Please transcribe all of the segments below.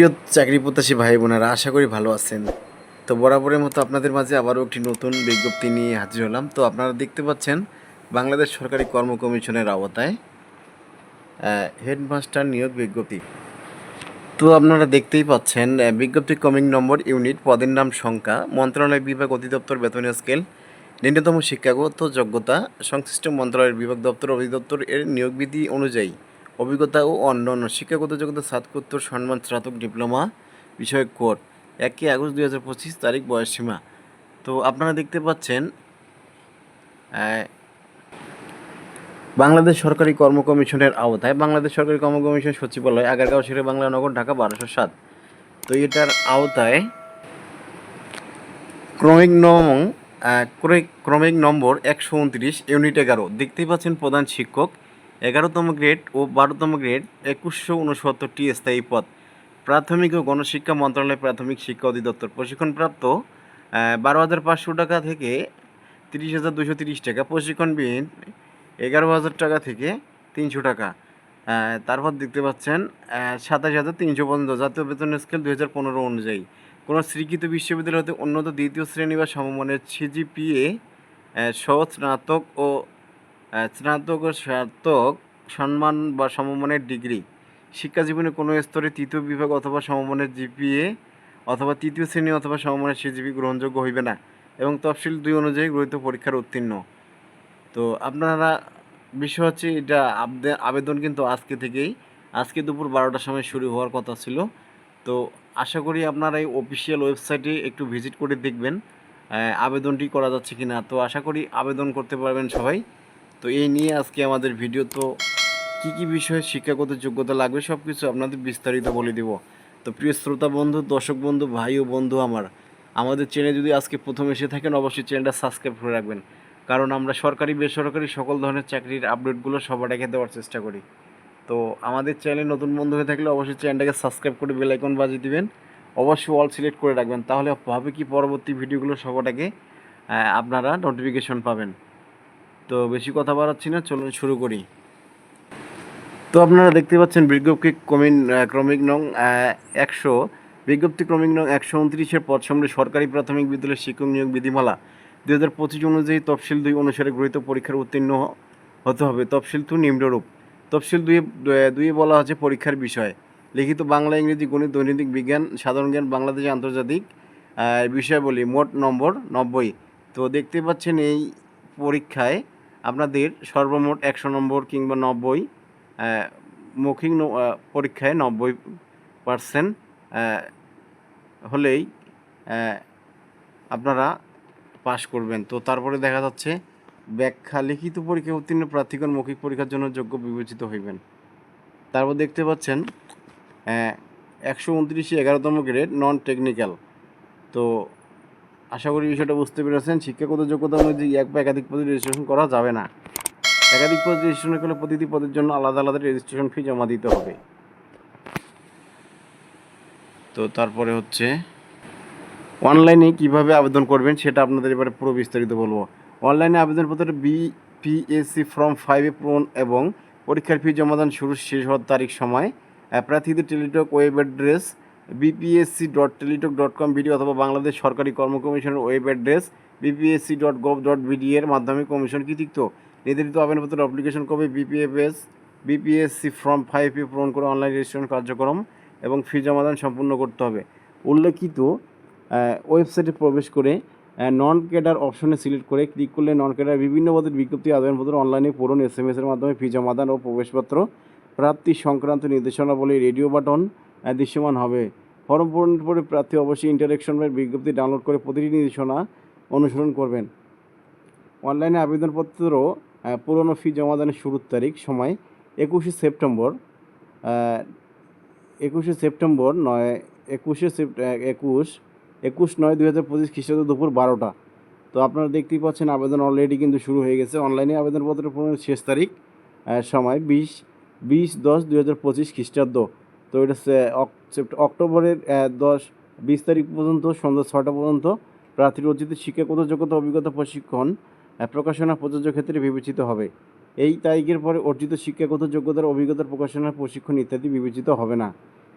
প্রিয় চাকরি প্রত্যাশী ভাই বোনেরা, আশা করি ভালো আছেন। তো বরাবরের মতো আপনাদের মাঝে আবারও একটি নতুন বিজ্ঞপ্তি নিয়ে হাজির হলাম। তো আপনারা দেখতে পাচ্ছেন বাংলাদেশ সরকারি কর্ম কমিশনের আওতায় হেডমাস্টার নিয়োগ বিজ্ঞপ্তি। তো আপনারা দেখতেই পাচ্ছেন বিজ্ঞপ্তি ক্রমিক নম্বর, ইউনিট, পদের নাম, সংখ্যা, মন্ত্রণালয়, বিভাগ, অধিদপ্তর, বেতনের স্কেল, ন্যূনতম শিক্ষাগত যোগ্যতা, সংশ্লিষ্ট মন্ত্রণালয়ের বিভাগ, দপ্তর, অধিদপ্তর এর নিয়োগ বিধি অনুযায়ী অভিজ্ঞতা ও অন্যান্য শিক্ষাগত যোগ্যতা, স্নাতকোত্তর, সম্মান, স্নাতক, ডিপ্লোমা বিষয়ক কোড, 1 আগস্ট 2025 তারিখ, বয়সসীমা। তো আপনারা দেখতে পাচ্ছেন বাংলাদেশ সরকারি কর্ম কমিশনের আওতায় বাংলাদেশ সরকারি কর্ম কমিশন সচিবালয়, আগারগাঁও, শেরে বাংলা নগর, ঢাকা 1207। তো এটার আওতায় ক্রমিক নং ক্রমিক নম্বর 129, ইউনিট 11। দেখতেই পাচ্ছেন প্রধান শিক্ষক, 11তম গ্রেড ও 12তম গ্রেড, 2169টি স্থায়ী পদ। প্রাথমিক ও গণশিক্ষা মন্ত্রণালয়, প্রাথমিক শিক্ষা অধিদপ্তর। প্রশিক্ষণপ্রাপ্ত 12,500 টাকা থেকে 30,230 টাকা। প্রশিক্ষণবিহীন 11,000 টাকা থেকে 300 টাকা। তারপর দেখতে পাচ্ছেন 27,300 পর্যন্ত। জাতীয় বেতন স্কেল 2015 অনুযায়ী কোনো স্বীকৃত বিশ্ববিদ্যালয় হতে উন্নত দ্বিতীয় শ্রেণী বা সমমানের সিজিপিএ সহ স্নাতক ও স্নাতক সম্মান বা সমমানের ডিগ্রি, শিক্ষাজীবনে কোনো স্তরে তৃতীয় বিভাগ অথবা সমমানের জিপিএ অথবা তৃতীয় শ্রেণী অথবা সমমানের সিজিপি গ্রহণযোগ্য হইবে না, এবং তফসিল 2 অনুযায়ী গৃহীত পরীক্ষার উত্তীর্ণ। তো আপনারা বিষয় হচ্ছে এটা আবেদন কিন্তু আজকে দুপুর 12টার সময় শুরু হওয়ার কথা ছিল। তো আশা করি আপনারা এই অফিসিয়াল ওয়েবসাইটে একটু ভিজিট করে দেখবেন আবেদনটি করা যাচ্ছে কি না। তো আশা করি আবেদন করতে পারবেন সবাই। তো এই নিয়ে আজকে আমাদের ভিডিও। তো কী বিষয়ে শিক্ষাগত যোগ্যতা লাগবে সব কিছু আপনাদের বিস্তারিত বলে দেব। তো প্রিয় শ্রোতা বন্ধু, দর্শক বন্ধু, ভাই ও বন্ধু আমাদের চ্যানেলে যদি আজকে প্রথম এসে থাকেন, অবশ্যই চ্যানেলটা সাবস্ক্রাইব করে রাখবেন, কারণ আমরা সরকারি বেসরকারি সকল ধরনের চাকরির আপডেটগুলো সবার আগে দেওয়ার চেষ্টা করি। তো আমাদের চ্যানেলে নতুন বন্ধু হয়ে থাকলে অবশ্যই চ্যানেলটাকে সাবস্ক্রাইব করে বেল আইকন বাজিয়ে দিবেন, অবশ্যই অল সিলেক্ট করে রাখবেন, তাহলে হবে কি পরবর্তী ভিডিওগুলো সবার আগে আপনারা নোটিফিকেশন পাবেন। তো বেশি কথা বাড়াচ্ছি না, চলুন শুরু করি। তো আপনারা দেখতে পাচ্ছেন ক্রমিক নং 100 বিজ্ঞপ্তি ক্রমিক নং 129-এর পদ সমূহে সরকারি প্রাথমিক বিদ্যালয়ের শিক্ষক নিয়োগ বিধিমালা 2025 অনুযায়ী তফসিল 2 অনুসারে গৃহীত পরীক্ষার উত্তীর্ণ হতে হবে। তফসিল 2 নিম্নরূপ। তফসিল 2 বলা হচ্ছে পরীক্ষার বিষয়: লিখিত বাংলা, ইংরেজি, গণিত, দৈনন্দিন বিজ্ঞান, সাধারণ জ্ঞান, বাংলাদেশি আন্তর্জাতিক বিষয়াবলী, মোট নম্বর 90। তো দেখতে পাচ্ছেন এই পরীক্ষায় আপনাদের সর্বমোট 100 নম্বর কিংবা 90, মৌখিক পরীক্ষায় 90% হলেই আপনারা পাশ করবেন। তো তারপরে দেখা যাচ্ছে ব্যাখ্যা: লিখিত পরীক্ষায় উত্তীর্ণ প্রার্থীগণ মৌখিক পরীক্ষার জন্য যোগ্য বিবেচিত হইবেন। তারপর দেখতে পাচ্ছেন 129, 11তম গ্রেড, নন টেকনিক্যাল। তো আশা করি বিষয়টা বুঝতে পেরেছেন। শিক্ষাগত যোগ্যতা অনুযায়ী এক বা একাধিক পদে রেজিস্ট্রেশন করা যাবে না। একাধিক পদে রেজিস্ট্রেশন করলে প্রতিটি পদের জন্য আলাদা আলাদা রেজিস্ট্রেশন ফি জমা দিতে হবে। তো তারপরে হচ্ছে অনলাইনে কিভাবে আবেদন করবেন সেটা আপনাদের এবারে পুরো বিস্তারিত বলবো। অনলাইনে আবেদনপত্র বিপিএসসি ফর্ম 5 পূরণ এবং পরীক্ষার ফি জমাদান শেষ হওয়ার তারিখ, সময়, প্রার্থীদের Teletalk web address bpsc.teletalk.com BD অথবা বাংলাদেশ সরকারি কর্ম কমিশনের ওয়েব অ্যাড্রেস bpsc.gov.bd এর মাধ্যমে কমিশন কর্তৃক নির্ধারিত আবেদনপত্রের অ্যাপ্লিকেশন কপি বিপিএসসি ফর্ম 5 পূরণ করে অনলাইন রেজিস্ট্রেশন কার্যক্রম এবং ফি জমাদান সম্পূর্ণ করতে হবে। উল্লেখিত ওয়েবসাইটে প্রবেশ করে নন ক্যাডার অপশনে সিলেক্ট করে ক্লিক করলে নন ক্যাডার বিভিন্ন পদের বিজ্ঞপ্তি, আবেদনপত্র অনলাইনে পূরণ, SMS-এর মাধ্যমে ফি জমাদান ও প্রবেশপত্র প্রাপ্তি সংক্রান্ত নির্দেশনাবলী রেডিও বাটন দৃশ্যমান হবে। ফর্ম পূরণের পরে প্রার্থী অবশ্যই ইন্টারেকশনের বিজ্ঞপ্তি ডাউনলোড করে প্রতিটি নির্দেশনা অনুসরণ করবেন। অনলাইনে আবেদনপত্র পূরণ ও ফি জমাদানের শুরুর তারিখ, সময় 21 সেপ্টেম্বর 21/9/2025 খ্রিস্টাব্দ দুপুর 12টা। তো আপনারা দেখতেই পাচ্ছেন আবেদন অলরেডি কিন্তু শুরু হয়ে গেছে। অনলাইনে আবেদনপত্র পূরণের শেষ তারিখ, সময় 20/10/2025 খ্রিস্টাব্দ। তো এটা অক্টোবরের 20 তারিখ পর্যন্ত সন্ধ্যা 6টা পর্যন্ত প্রার্থীর অর্জিত শিক্ষাগত যোগ্যতা, অভিজ্ঞতা, প্রশিক্ষণ প্রকাশনা প্রযোজ্য ক্ষেত্রে বিবেচিত হবে। এই তারিখের পরে অর্জিত শিক্ষাগত যোগ্যতার, অভিজ্ঞতার, প্রকাশনা, প্রশিক্ষণ ইত্যাদি বিবেচিত হবে না।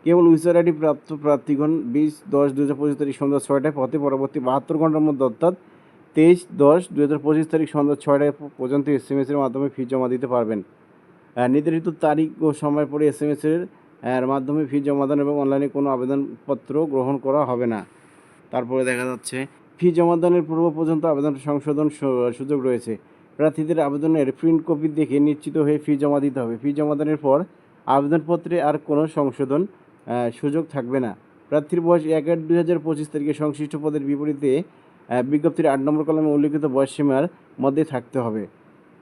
কেবল উইসার আইডি প্রাপ্ত প্রার্থীগণ 20/10/2025 তারিখ সন্ধ্যা 6টায় পথে পরবর্তী 72 ঘন্টার মধ্যে অর্থাৎ 23/10/2025 তারিখ সন্ধ্যা 6টায় পর্যন্ত এসএমএসের মাধ্যমে ফি জমা দিতে পারবেন। নির্ধারিত তারিখ ও সময় পরে এসএমএসের মাধ্যমে ফি জমাদান এবং অনলাইনে কোনো আবেদনপত্র গ্রহণ করা হবে না। তারপরে দেখা যাচ্ছে ফি জমাদানের পূর্ব পর্যন্ত আবেদন সংশোধন সুযোগ রয়েছে। প্রার্থীদের আবেদনের প্রিন্ট কপি দেখে নিশ্চিত হয়ে ফি জমা দিতে হবে। ফি জমাদানের পর আবেদনপত্রে আর কোনো সংশোধন সুযোগ থাকবে না। প্রার্থীর বয়স 1/8/2025 তারিখে সংশ্লিষ্ট পদের বিপরীতে বিজ্ঞপ্তির 8 নম্বর কলামে উল্লিখিত বয়সসীমার মধ্যে থাকতে হবে।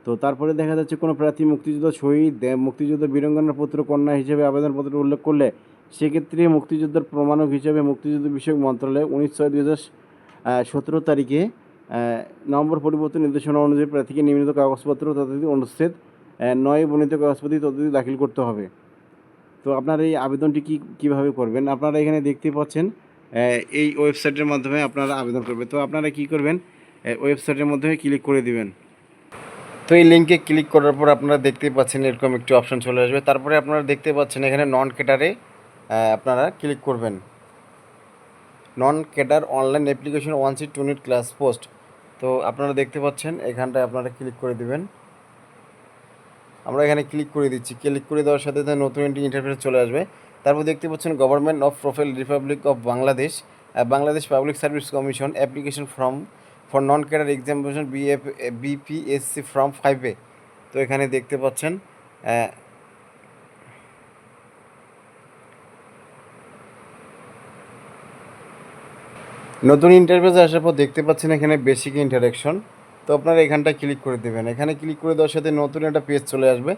তো তারপরে দেখা যাচ্ছে কোনো প্রার্থী মুক্তিযুদ্ধ শহীদ, মুক্তিযুদ্ধ বীরাঙ্গনার পুত্র কন্যা হিসেবে আবেদনপত্রে উল্লেখ করলে সেক্ষেত্রে মুক্তিযুদ্ধের প্রমাণক হিসেবে মুক্তিযুদ্ধ বিষয়ক মন্ত্রণালয় 19/6/2017 তারিখে নম্বর পরিবর্তন নির্দেশনা অনুযায়ী প্রার্থীকে নিম্নিত কাগজপত্র তথাদি অনুচ্ছেদ 9 বর্ণিত কাগজপত্র তথাদি দাখিল করতে হবে। তো আপনারা এই আবেদনটি কীভাবে করবেন? আপনারা এখানে দেখতে পাচ্ছেন এই ওয়েবসাইটের মাধ্যমে আপনারা আবেদন করবেন। তো আপনারা কী করবেন, ওয়েবসাইটের মাধ্যমে ক্লিক করে দিবেন। তো এই লিঙ্কে ক্লিক করার পর আপনারা দেখতেই পাচ্ছেন এরকম একটি অপশন চলে আসবে। তারপরে আপনারা দেখতে পাচ্ছেন এখানে নন ক্যাডারে আপনারা ক্লিক করবেন। Non cadre online application 1 unit class post. তো আপনারা দেখতে পাচ্ছেন এখানটায় আপনারা ক্লিক করে দিবেন। আমরা এখানে ক্লিক করে দিচ্ছি। ক্লিক করে দেওয়ার সাথে সাথে নতুন একটি ইন্টারফেস চলে আসবে। তারপর দেখতে পাচ্ছেন government of profile Republic of Bangladesh, Bangladesh public service commission application form for non cadre examination BPSC form 5A। তো এখানে দেখতে পাচ্ছেন নতুন ইন্টারফেসে আসার পর দেখতে পাচ্ছেন এখানে বেসিক ইন্টারাকশন। তো আপনারা এখানটায় ক্লিক করে দেবেন। এখানে ক্লিক করে দেওয়ার সাথে নতুন একটা পেজ চলে আসবে।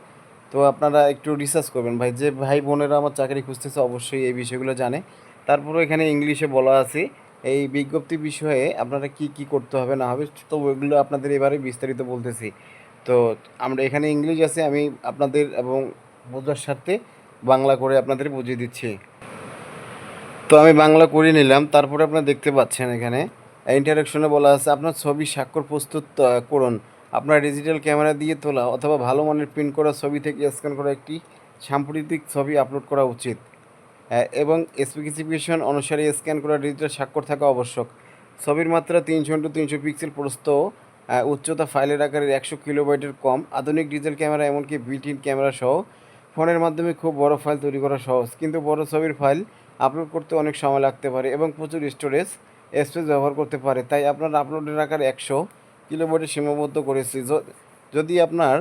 তো আপনারা একটু রিসার্চ করবেন, যে ভাই বোনেরা আমার চাকরি খুঁজতেছে অবশ্যই এই বিষয়গুলো জানে। তারপরে এখানে ইংলিশে বলা আছে এই বিজ্ঞপ্তি বিষয়ে আপনারা কি করতে হবে না হবে, তো ওইগুলো আপনাদের এবারে বিস্তারিত বলতেছি। তো আমরা এখানে ইংলিশ আছে, আমি আপনাদের এবং বোঝার স্বার্থে বাংলা করে আপনাদের বুঝিয়ে দিচ্ছি। তো আমি বাংলা করে নিলাম। তারপরে আপনারা দেখতে পাচ্ছেন এখানে ইন্টারাকশনে বলা আছে আপনার ছবি স্বাক্ষর প্রস্তুত করুন। আপনার ডিজিটাল ক্যামেরা দিয়ে তোলা অথবা ভালো মানের প্রিন্ট করা ছবি থেকে স্ক্যান করা একটি সাম্প্রতিক ছবি আপলোড করা উচিত এবং স্পেসিফিকেশন অনুসারে স্ক্যান করা ডিজিটাল স্বাক্ষর থাকা আবশ্যক। ছবির মাত্রা 300x300 পিক্সেল, প্রস্থ উচ্চতা ফাইলের আকারের 100 কিলোবাইটের কম। আধুনিক ডিজিটাল ক্যামেরা এমনকি বিল্ট ইন ক্যামেরা সহ ফোনের মাধ্যমে খুব বড় ফাইল তৈরি করা সহজ, কিন্তু বড় ছবির ফাইল আপলোড করতে অনেক সময় লাগতে পারে এবং প্রচুর স্টোরেজ স্পেস ব্যবহার করতে পারে। তাই আপনার আপলোডের আকার 100 কিলোবাইটে সীমাবদ্ধ করেছি। যদি আপনার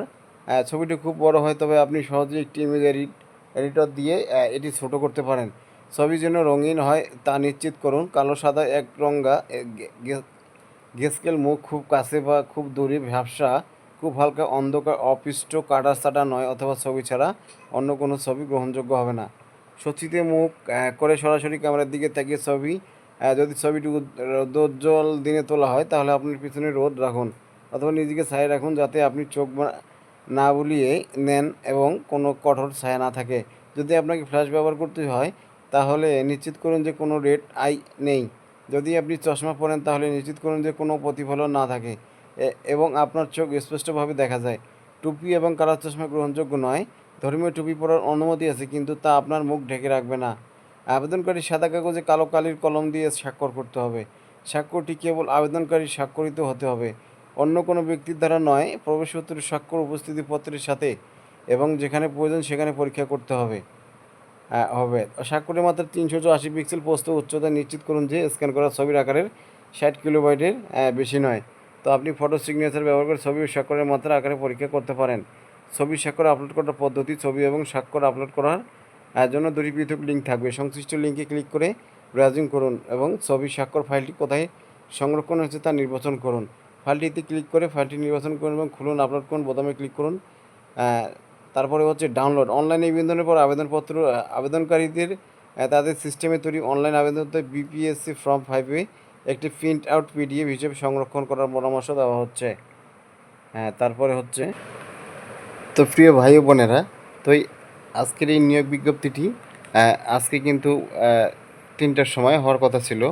ছবিটি খুব বড় হয় তবে আপনি সহজেই একটি ইমেজ এডিটর দিয়ে এটি ছোট করতে পারেন। ছবি যেন রঙিন হয় তা নিশ্চিত করুন। কালো সাদা একরঙা গ্রেস্কেল মুখ খুব কাছে বা খুব দূরে, ভ্যাপসা, খুব হালকা অন্ধকার, অপৃষ্ট, কাটাছাটা নয় অথবা ছবি ছাড়া অন্য কোনো ছবি গ্রহণযোগ্য হবে না। সচিতে মুখ করে সরাসরি ক্যামেরার দিকে তাকিয়ে ছবি, যদি ছবিটি রৌদ্রোজ্জ্বল দিনে তোলা হয় তাহলে আপনার পিছনে রোদ রাখুন অথবা নিজেকে ছায়া রাখুন যাতে আপনি চোখ না বুলিয়ে নেন এবং কোনো কঠোর ছায়া না থাকে। যদি আপনাকে ফ্ল্যাশ ব্যবহার করতে হয় তাহলে নিশ্চিত করুন যে কোনো রেড আই নেই। যদি আপনি চশমা পরেন তাহলে নিশ্চিত করুন যে কোনো প্রতিফলন না থাকে এবং আপনার চোখ স্পষ্টভাবে দেখা যায়। টুপি এবং কালার চশমা গ্রহণযোগ্য নয়। ধর্মীয় টুপি পরার অনুমতি আছে কিন্তু তা আপনার মুখ ঢেকে রাখবে না। আবেদনকারী সাদা কাগজে কালো কালির কলম দিয়ে স্বাক্ষর করতে হবে। স্বাক্ষরটি কেবল আবেদনকারীর স্বাক্ষরিত হতে হবে, অন্য কোনো ব্যক্তির দ্বারা নয়। প্রবেশপত্রের স্বাক্ষর উপস্থিতিপত্রের সাথে এবং যেখানে প্রয়োজন সেখানে পরীক্ষা করতে হবে। স্বাক্ষরের মাত্রা 380 পিক্সেল, প্রস্থ উচ্চতা নিশ্চিত করুন যে স্ক্যান করা ছবির আকারের 60 কিলোবাইটের বেশি নয়। তো আপনি ফটো সিগনেচার ব্যবহার করে ছবি ও স্বাক্ষরের মাত্রা আকারে পরীক্ষা করতে পারেন। ছবি স্বাক্ষর আপলোড করার পদ্ধতি: ছবি এবং স্বাক্ষর আপলোড করার জন্য দুটি পৃথক লিঙ্ক থাকবে। সংশ্লিষ্ট লিঙ্কে ক্লিক করে ব্রাউজিং করুন এবং ছবি স্বাক্ষর ফাইলটি কোথায় সংরক্ষণ হয়েছে তা নির্বাচন করুন। ফাইলটিতে ক্লিক করে ফাইলটি নির্বাচন করুন এবং খুলুন। আপলোড করুন বোতামে ক্লিক করুন। তারপরে হচ্ছে ডাউনলোড। অনলাইনে নিবন্ধনের পর আবেদনপত্র আবেদনকারীদের তাদের সিস্টেমে তৈরি অনলাইন আবেদনপত্র বিপিএসসি ফর্ম 5A একটি প্রিন্ট আউট পিডিএফ হিসেবে সংরক্ষণ করার পরামর্শ দেওয়া হচ্ছে। তারপরে হচ্ছে, তো প্রিয় ভাই ও বোনেরা, তো আজকের এই নিয়োগ বিজ্ঞপ্তিটি আজকে কিন্তু 3টার সময় হওয়ার কথা ছিল,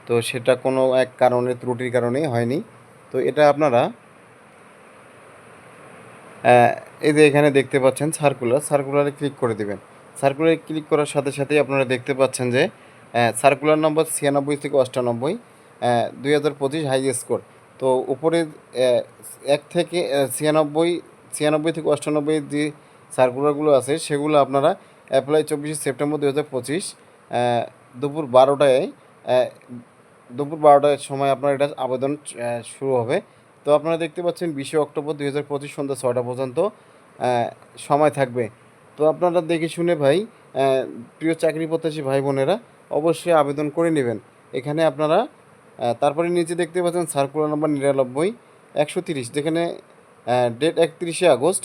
তো সেটা কোনো এক কারণে ত্রুটির কারণে হয়নি। তো এটা আপনারা এই যে এখানে দেখতে পাচ্ছেন সার্কুলারে ক্লিক করে দেবেন। সার্কুলারে ক্লিক করার সাথে সাথেই আপনারা দেখতে পাচ্ছেন যে সার্কুলার নম্বর 96 থেকে 98, 2025 হাই স্কোর। তো উপরে 1 থেকে 96, 96 থেকে 98 যে সার্কুলারগুলো আছে সেগুলো আপনারা অ্যাপ্লাই 24 সেপ্টেম্বর 2025 দুপুর 12টায়, দুপুর 12টার সময় আপনার এটা আবেদন শুরু হবে। তো আপনারা দেখতে পাচ্ছেন 20 অক্টোবর 2025 সন্ধ্যা 6টা পর্যন্ত সময় থাকবে। তো আপনারা দেখে শুনে ভাই, প্রিয় চাকরি প্রত্যাশী ভাই বোনেরা, অবশ্যই আবেদন করে নেবেন। এখানে আপনারা তারপরে নিচে দেখতে পাচ্ছেন সার্কুলার নম্বর 99 130, যেখানে ডেট 31শে আগস্ট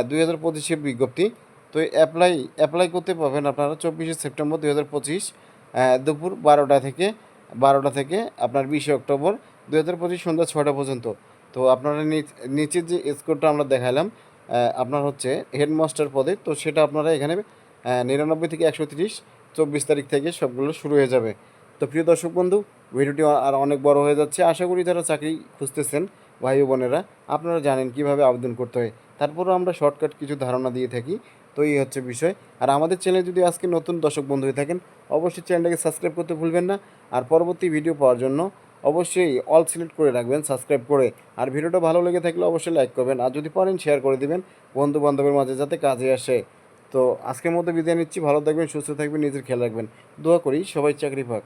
2025 বিজ্ঞপ্তি। তো অ্যাপ্লাই করতে পারবেন আপনারা 24শে সেপ্টেম্বর 2025 দুপুর 12টা থেকে আপনার 20শে অক্টোবর 2025 সন্ধ্যা 6টা পর্যন্ত। তো আপনারা নিচের যে স্কোরটা আমরা দেখালাম আপনার হচ্ছে হেডমাস্টার পদে, তো সেটা আপনারা এখানে 99 থেকে 130 24 তারিখ থেকে সবগুলো শুরু হয়ে যাবে। তো প্রিয় দর্শক বন্ধু, ভিডিওটি আর অনেক বড় হয়ে যাচ্ছে। আশা করি যারা চাকরি খুঁজতেছেন ভাই ও বোনেরা, আপনারা জানেন কিভাবে আবেদন করতে হয়। তারপরেও আমরা শর্টকাট কিছু ধারণা দিয়ে থাকি। তো এই হচ্ছে বিষয়। আর আমাদের চ্যানেলে যদি আজকে নতুন দর্শক বন্ধু হয়ে থাকেন, অবশ্যই চ্যানেলটাকে সাবস্ক্রাইব করতে ভুলবেন না। আর পরবর্তী ভিডিও পাওয়ার জন্য অবশ্যই অল সিলেক্ট করে রাখবেন সাবস্ক্রাইব করে। আর ভিডিওটা ভালো লেগে থাকলে অবশ্যই লাইক করবেন, আর যদি পারেন শেয়ার করে দিবেন বন্ধু বান্ধবের মাঝে যাতে কাজে আসে। তো আজকের মতো বিদায় নিচ্ছি। ভালো থাকবেন, সুস্থ থাকবেন, নিজের খেয়াল রাখবেন। দোয়া করি সবাই চাকরি পাক।